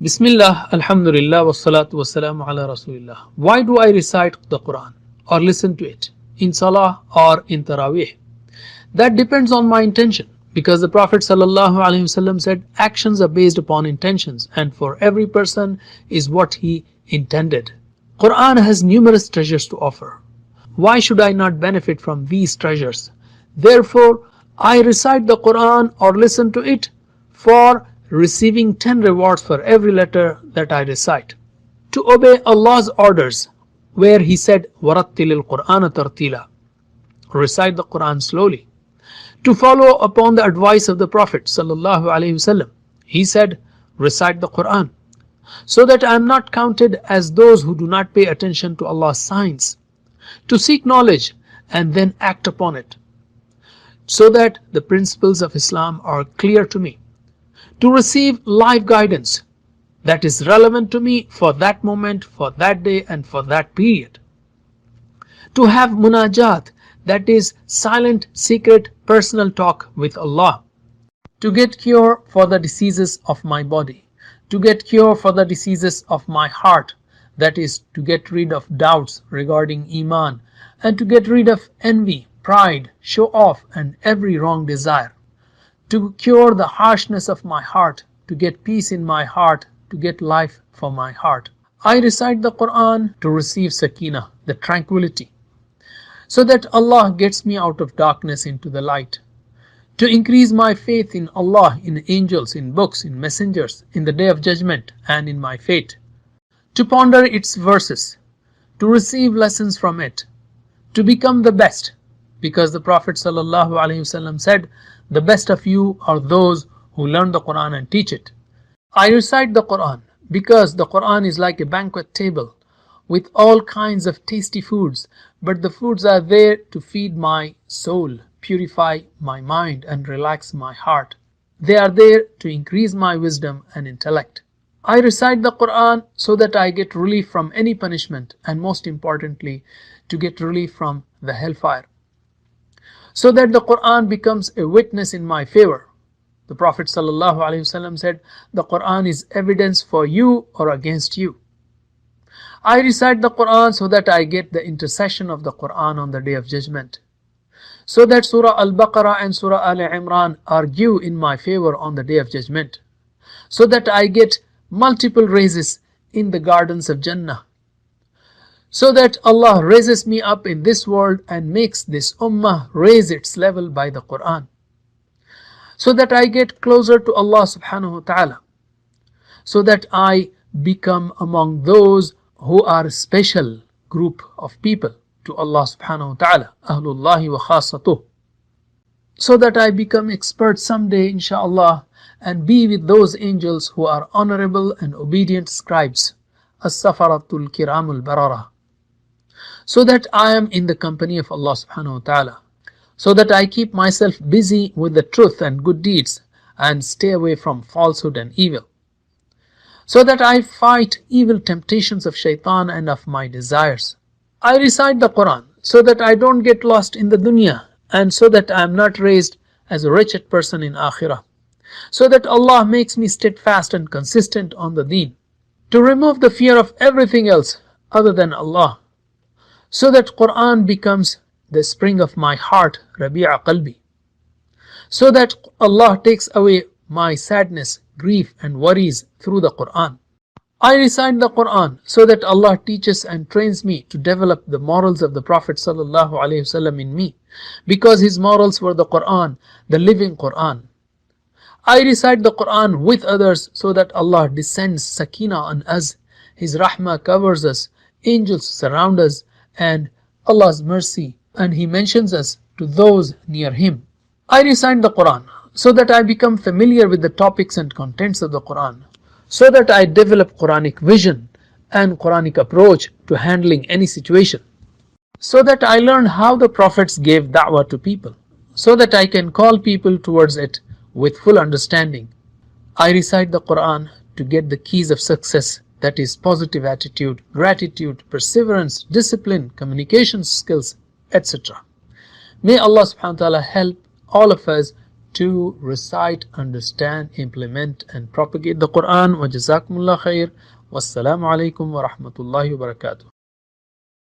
Bismillah, Alhamdulillah, wassalatu wassalamu ala Rasulillah. Why do I recite the Quran or listen to it in Salah or in Taraweeh? That depends on my intention, because the Prophet ﷺ said actions are based upon intentions, and for every person is what he intended. Quran has numerous treasures to offer. Why should I not benefit from these treasures? Therefore, I recite the Quran or listen to it for receiving 10 rewards for every letter that I recite. To obey Allah's orders, where He said, وَرَتِّلِ الْقُرْآنَ تَرْتِيلًا, recite the Quran slowly. To follow upon the advice of the Prophet ﷺ, he said, recite the Quran, so that I am not counted as those who do not pay attention to Allah's signs. To seek knowledge and then act upon it, so that the principles of Islam are clear to me. To receive life guidance that is relevant to me for that moment, for that day, and for that period. To have munajat, that is silent, secret, personal talk with Allah. To get cure for the diseases of my body. To get cure for the diseases of my heart, that is to get rid of doubts regarding Iman, and to get rid of envy, pride, show off, and every wrong desire. To cure the harshness of my heart, to get peace in my heart, to get life for my heart. I recite the Quran to receive sakina, the tranquility, so that Allah gets me out of darkness into the light. To increase my faith in Allah, in angels, in books, in messengers, in the day of judgment, and in my fate. To ponder its verses, to receive lessons from it, to become the best, because the Prophet ﷺ said, the best of you are those who learn the Quran and teach it. I recite the Quran because the Quran is like a banquet table with all kinds of tasty foods, but the foods are there to feed my soul, purify my mind, and relax my heart. They are there to increase my wisdom and intellect. I recite the Quran so that I get relief from any punishment, and most importantly, to get relief from the hellfire, so that the Quran becomes a witness in my favor. The Prophet ﷺ said, the Quran is evidence for you or against you. I recite the Quran so that I get the intercession of the Quran on the day of judgment, so that Surah Al-Baqarah and Surah Al-Imran argue in my favor on the day of judgment, so that I get multiple raises in the gardens of Jannah, so that Allah raises me up in this world and makes this ummah raise its level by the Quran, so that I get closer to Allah subhanahu wa ta'ala, so that I become among those who are a special group of people to Allah subhanahu wa ta'ala, ahlullahi wa khasatuh, so that I become expert someday inshaAllah and be with those angels who are honorable and obedient scribes, as-safaratul kiramul barara, so that I am in the company of Allah subhanahu wa ta'ala, so that I keep myself busy with the truth and good deeds and stay away from falsehood and evil, so that I fight evil temptations of shaitan and of my desires. I recite the Quran so that I don't get lost in the dunya, and so that I am not raised as a wretched person in akhirah, so that Allah makes me steadfast and consistent on the deen, to remove the fear of everything else other than Allah, so that Quran becomes the spring of my heart, Rabi'a Qalbi, so that Allah takes away my sadness, grief, and worries through the Quran. I recite the Quran so that Allah teaches and trains me to develop the morals of the Prophet ﷺ in me, because his morals were the Quran, the living Quran. I recite the Quran with others so that Allah descends sakina on us, His rahmah covers us, angels surround us, and Allah's mercy, and He mentions us to those near Him. I recite the Quran so that I become familiar with the topics and contents of the Quran, so that I develop Quranic vision and Quranic approach to handling any situation, so that I learn how the prophets gave da'wah to people, so that I can call people towards it with full understanding. I recite the Quran to get the keys of success, that is positive attitude, gratitude, perseverance, discipline, communication skills, etc. May Allah subhanahu wa ta'ala help all of us to recite, understand, implement and propagate the Quran. Wa jazakumullah khair. Wassalamu alaikum wa rahmatullahi wa barakatuh.